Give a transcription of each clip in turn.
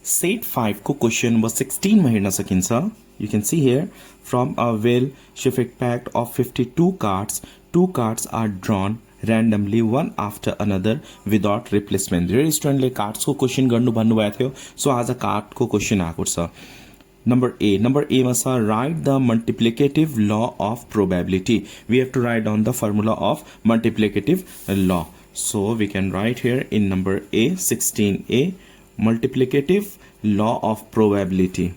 Set 5 को question number 16 मा हेर्न सकिन्छ. You can see here from a well-shaped pack of 52 cards, 2 cards are drawn randomly one after another without replacement. धेरै स्टुडेन्टले cards को question गर्नु भन्नु भएको थियो. सो आज कार्ड को क्वेशन आएको छ. नंबर ए मा छ write the multiplicative law of probability. We have to write down the formula of multiplicative law. So we can write here in number A, 16A, multiplicative law of probability.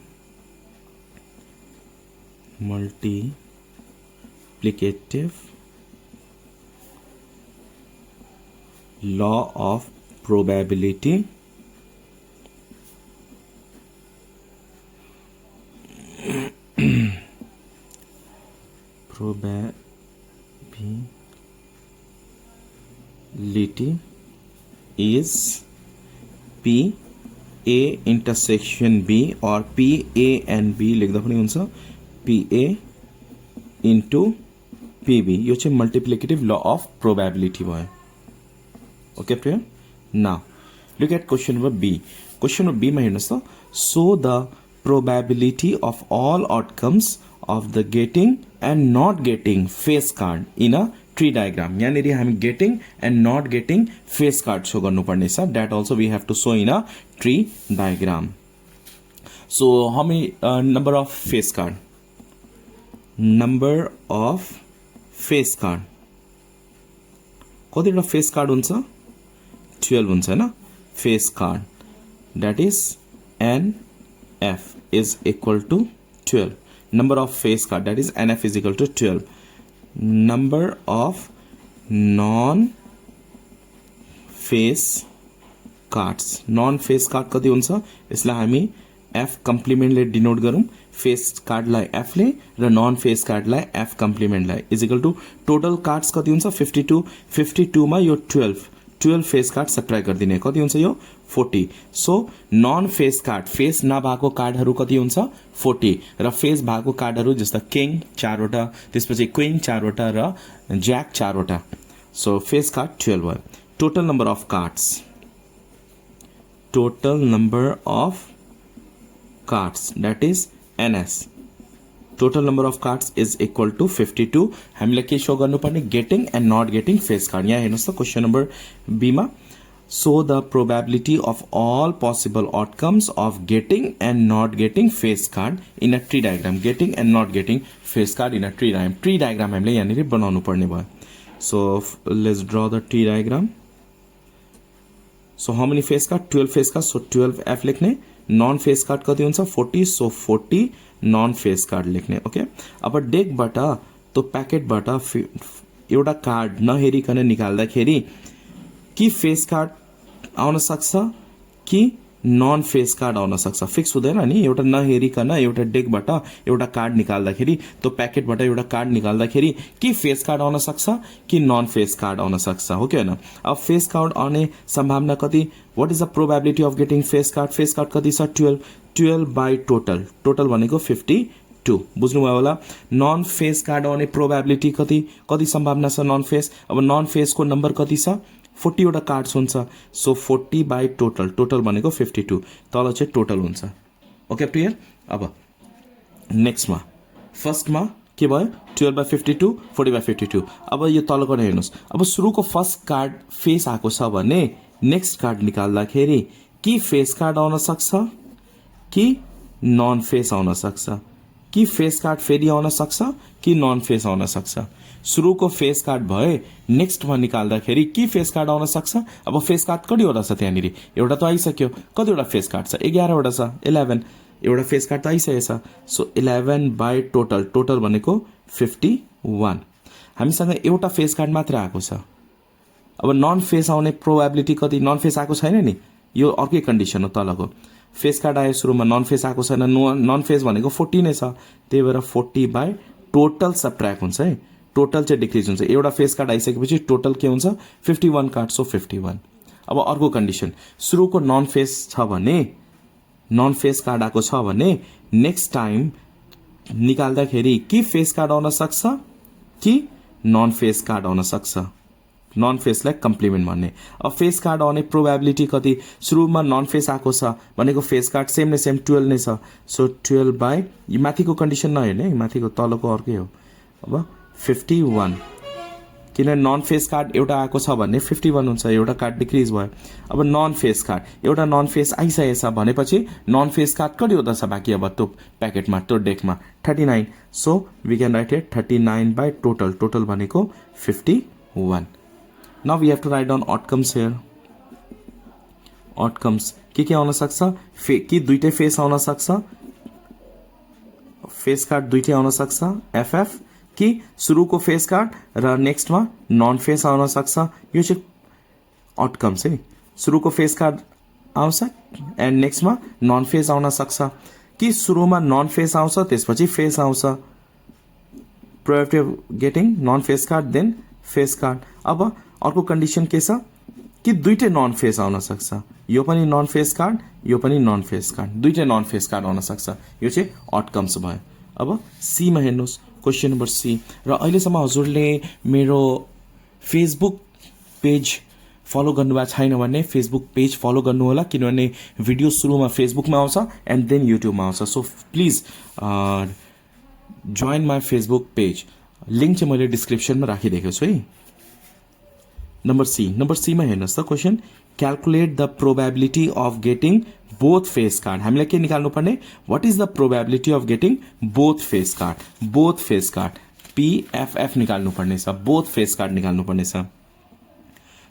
Multiplicative law of probability. Probability is P A intersection B or P A and B लेख्दा पनि हुन्छ P A into P B. यो चाहिँ multiplicative law of probability भयो. Okay, clear? Now look at question number B. Question number B मा हेर्नुस् त. So the probability of all outcomes of the getting and not getting face card in a tree diagram. यानेरि हामी getting and not getting face card show गर्नु पर्ने छ. That also we have to show in a tree diagram. So how many number of face card? Number of face card. कतिवटा face card हुन्छ? 12 हुन्छ हैन? Face card. That is NF is equal to 12. Number of face card, that is NF is equal to 12. Number of non-face cards. Non-face card कति हुन्छ? यसलाई हामी F complement ले denote गरौँ. फेस कार्ड लाई F ले र नन फेस कार्ड लाई F complement लाई is equal to total cards कति हुन्छ? 52. 52 मा यो 12 फेस कार्ड सब्ट्र्याक्ट गर्दिने. कति हुन्छ यो? 40. So non face card, face नभएको कार्डहरु कति हुन्छ? 40. र फेस भएको कार्डहरु जस्ता किङ 4 वटा, त्यसपछि क्वीन 4 वटा र ज्याक 4 वटा. सो फेस कार्ड 12 भयो. Total number of cards. Total number of cards that is NS. Total number of cards is equal to 52. हामीले के शो गर्नुपर्ने? Getting and not getting face card. यहाँ हेर्नुस् त क्वेशन नम्बर B मा. So the probability of all possible outcomes of getting and not getting face card in a tree diagram. Getting and not getting face card in a tree diagram. Tree diagram हामीले यहाँनिर बनाउनु पर्ने भयो. So let's draw the tree diagram. So how many face card? 12 face card. So 12F लेख्ने. Non face card कति हुन्छ? 40. So 40 non face card लेख्ने. Okay. अब डेकबाट तो प्याकेटबाट एउटा कार्ड नहेरिकन निकाल्दाखेरि कि फेस कार्ड आउन सक्छ कि नन फेस कार्ड आउन सक्छ. फिक्स हुँदैन नि. एउटा नहेरिकन एउटा डेकबाट एउटा कार्ड निकाल्दाखेरि तो प्याकेटबाट एउटा कार्ड निकाल्दाखेरि कि फेस कार्ड आउन सक्छ कि नन फेस कार्ड आउन सक्छ. हो कि हैन? अब फेस कार्ड आउने सम्भावना कति? What is the probability of getting face card? Face card कति छ? 12. 12 by total. Total भनेको 52. बुझ्नुभयो होला? नन फेस कार्ड आउने प्रोबेबिलिटी कति? कति सम्भावना छ नन फेस? अब नन फेस को नम्बर कति छ? 40 वटा कार्ड्स हुन्छ. So 40 by total. टोटल भनेको 52. तल चाहिँ टोटल हुन्छ. Okay, clear? अब नेक्स्ट मा फर्स्ट मा के भयो? 12 by 52, 40 by 52. अब यो तलको हेर्नुस्. अब सुरुको फर्स्ट कार्ड फेस आएको छ भने नेक्स्ट कार्ड निकाल्दाखेरि कि फेस कार्ड आउन सक्छ कि नन फेस आउन सक्छ कि फेस कार्ड फेरि आउन सक्छ कि नन फेस आउन सक्छ. सुरुको फेस कार्ड भए नेक्स्टमा निकाल्दाखेरि कि फेस कार्ड आउन सक्छ. अब फेस कार्ड कतिवटा छ त्यहाँनिर? एउटा त आइसक्यो. कतिवटा फेस कार्ड छ? 11 वटा छ. 11 एउटा फेस कार्ड त आइसकेको छ. So 11 by total. टोटल भनेको 51. हामीसँग एउटा फेस कार्ड मात्र आएको छ. अब नन फेस आउने प्रोबेबिलिटी कति? नन फेस आएको छैन नि. यो अर्कै कन्डिसन हो तलको. फेस कार्ड आयो सुरुमा, नन फेस आएको छैन. नन फेस भनेको 40 नै छ. त्यही भएर 40 बाई टोटल सब्ट्र्याक्ट हुन्छ है. टोटल चाहिँ डिक्रिज हुन्छ. एउटा फेस कार्ड आइसकेपछि टोटल के हुन्छ? 51 कार्ड. सो 51. अब अर्को कन्डिसन. सुरुको नन फेस छ भने, नन फेस कार्ड आएको छ भने नेक्स्ट टाइम निकाल्दाखेरि कि फेस कार्ड आउन सक्छ कि नन फेस कार्ड आउन सक्छ. नन फेसलाई कम्प्लिमेन्ट भन्ने अब फेस कार्ड आउने प्रोबेबिलिटी कति सुरुमा नन फेस आएको छ भनेको फेस कार्ड सेम नै सेम 12 नै छ सो 12 बाई यो माथिको कन्डिसन नहेर्ने माथिको तलको अर्कै हो अब 51 किन नन फेस कार्ड एउटा आएको छ भन्ने 51 हुन्छ एउटा कार्ड डिक्रिज भयो अब नन फेस कार्ड एउटा नन फेस आइसकेको छ भनेपछि नन फेस कार्ड कतिवटा छ बाँकी अब त्यो प्याकेटमा त्यो डेकमा 39 so we can write it 39 by total भनेको 51 now we have to write down outcomes here outcomes के आउन सक्छ कि दुईटै फेस आउन सक्छ फेस कार्ड दुईटै आउन सक्छ एफएफ कि सुरुको फेस कार्ड र नेक्स्टमा नन फेस आउन सक्छ यो चाहिँ आउटकम्स है सुरुको फेस कार्ड आउँछ एन्ड नेक्स्टमा नन फेस आउन सक्छ कि सुरुमा नन फेस आउँछ त्यसपछि फेस आउँछ probability of getting non face card then face card अब अर्को कन्डिसन के छ कि दुईटै नन फेस आउन सक्छ यो पनि नन फेस कार्ड यो पनि नन फेस कार्ड दुईटै नन फेस कार्ड आउन सक्छ यो चाहिँ आउटकम्स भयो अब सी मा हेर्नुस् क्वेशन नम्बर सी र अहिलेसम्म हजुरले मेरो फेसबुक पेज फलो गर्नुभएको छैन भने फेसबुक पेज फलो गर्नु होला किनभने भिडियो सुरुमा फेसबुकमा आउँछ एन्ड देन युट्युबमा आउँछ so please join my Facebook page link चाहिँ मैले डिस्क्रिप्सनमा राखिदिएको छु है नम्बर सी मा हेर्नुहोस् त question calculate the probability of getting both face card हामीलाई के निकाल्नु पर्ने what is the probability of getting both face card PFF निकाल्नु पर्ने छ बोथ फेस कार्ड निकाल्नु पर्ने छ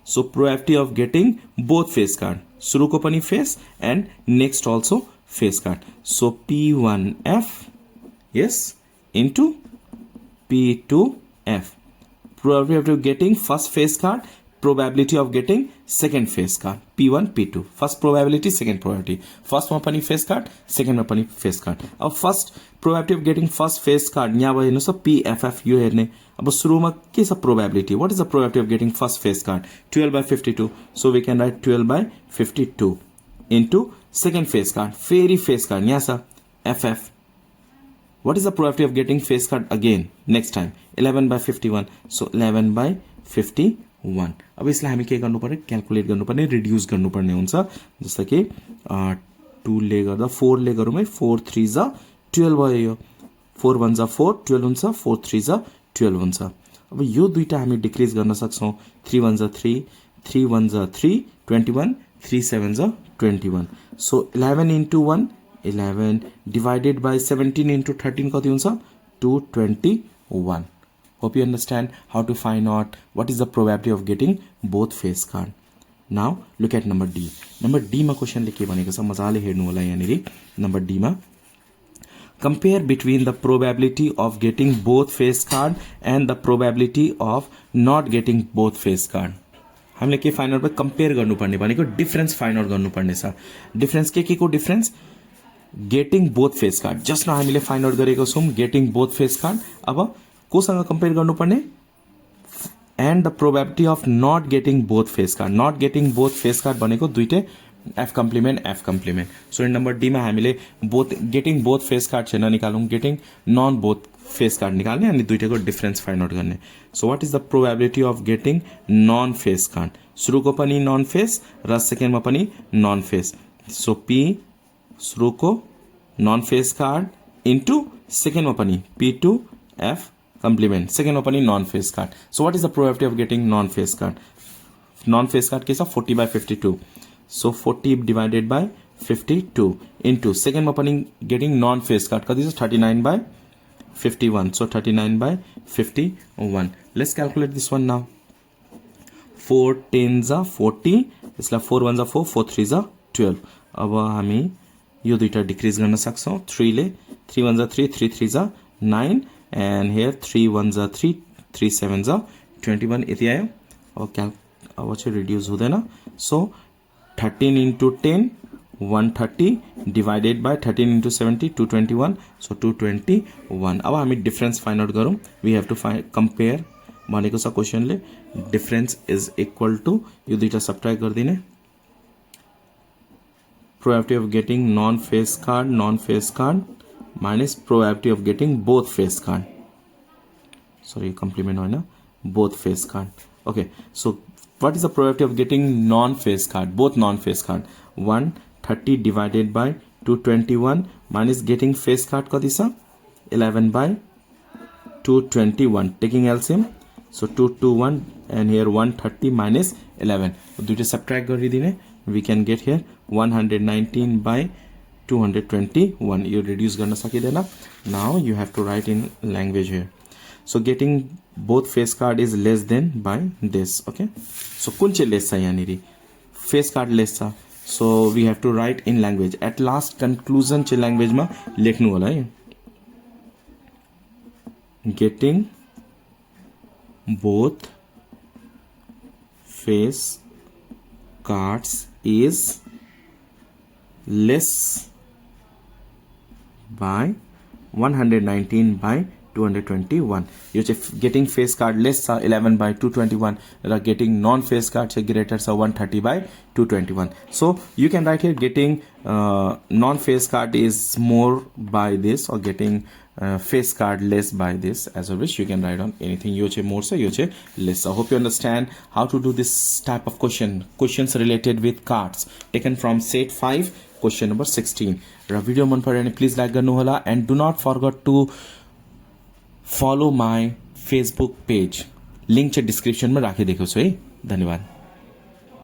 so probability of getting both face card सुरुको पनि face and next also face card so P1F yes into P2F probability of getting first face card probability of getting second face card P1 P2 first probability second probability first मा पनि face card second मा पनि face card अब first probability of getting first face card यहाँ भयो हेर्नुस् PFF यो हेर्ने अब सुरुमा के छ probability what is the probability of getting first face card 12 by 52 so we can write 12 by 52 into second face card फेरि face card यहाँ छ FF what is the probability of getting face card again next time 11 by 51 so 11 by 51 अब यसलाई हामी के गर्नु पर्ने calculate गर्नु पर्ने रिड्युस गर्नु पर्ने हुन्छ जस्तो कि 2 ले गर्दा 4 ले गरौँ है 4 3 जा 12 भयो यो 4 1 जा 4 12 हुन्छ 4 3 जा 12 हुन्छ अब यो दुईटा हामी डिक्रिज गर्न सक्छौं 3 1 जा 3 3 1 जा 3 21 3 7 जा 21 so 11 into 1 11 divided by 17 into 13 कति हुन्छ 221 hope you understand how to find out what is the probability of getting both face card now look at number D मा क्वेशन ले के भनेको छ मजाले हेर्नु होला यहाँनेरि नम्बर D मा compare between the probability of getting both face card and the probability of not getting both face card हामीले के फाइन्ड आउट कम्पेयर गर्नुपर्ने भनेको डिफरेन्स फाइन्ड आउट गर्नुपर्ने छ डिफरेन्स के को difference getting both face card just न हामीले फाइन्ड आउट गरेको छौं गेटिङ बोथ फेस कार्ड अब कोसँग कम्पेयर गर्नुपर्ने and the probability of not getting both face card not getting both face card भनेको दुईटै F complement so number D मा हामीले both getting both face card छैन निकालौं getting non both face card निकाल्ने अनि दुईटैको डिफरेन्स फाइन्ड आउट गर्ने so what is the probability of getting non face card सुरुको पनि नन फेस र सेकेन्डमा पनि नन फेस सो पी सुरुको नन फेस कार्ड इन्टु सेकेन्डमा पनि P2F कम्प्लिमेन्ट सेकेन्डमा पनि non face card so what is the probability of getting non face card के छ 40 by 52 so 40 divided by 52 into सेकेन्डमा पनि गेटिङ नन फेस कार्ड कति छ 39 by 51 so 39 by 51 let's calculate this one now 4 10 जा 40 यसलाई 4 1 जा 4 4 3 जा 12 अब हामी यो दुईटा डिक्रिज गर्न सक्छौं 3 ले 3 1 जा 3 3 3 जा 9 and here 3 1 जा 3 3 7 जा 21 यति आयो अब चाहिँ रिड्युस हुँदैन so 13 into 10 130 divided by 13 into 70 221 so 221 अब हामी डिफरेन्स फाइन्ड आउट गरौँ we have to find compare भनेको छ क्वेशनले डिफरेन्स इज इक्वल टु यो दुईटा subtract गर्दिने probability of getting non-face card minus probability of getting both face card sorry complement होइन both face card Okay, so what is the probability of getting non-face card, both non-face card? 130 divided by 221 minus getting face card कति छ 11 by 221 taking LCM, so 221 and here 130 minus 11 दुईटा subtract गरिदिने, we can get here 119 by 221 यो reduce गर्न सकिदैन. Now you have to write in language here. So getting both face card is less than by this. Okay, so कुन चाहिँ less छ यहाँनिर face card less छ, so we have to write in language. At last conclusion चाहिँ language मा लेख्नु होला है. Getting both face cards is less by 119 by 221. यो चाहिँ getting face card less छ 11 by 221 र getting non face card चाहिँ greater छ 130 by 221. So you can write here getting non face card is more by this or getting face card less by this, as a wish you can write on anything. यो चाहिँ more छ यो चाहिँ less छ. Hope you understand how to do this type of questions related with cards taken from set 5 question number 16. र video मन पर्यो भने प्लिज लाइक गर्नु होला and do not forget to follow my Facebook page. Link चाहिँ description में राखिदिएको छु है. धन्यवाद.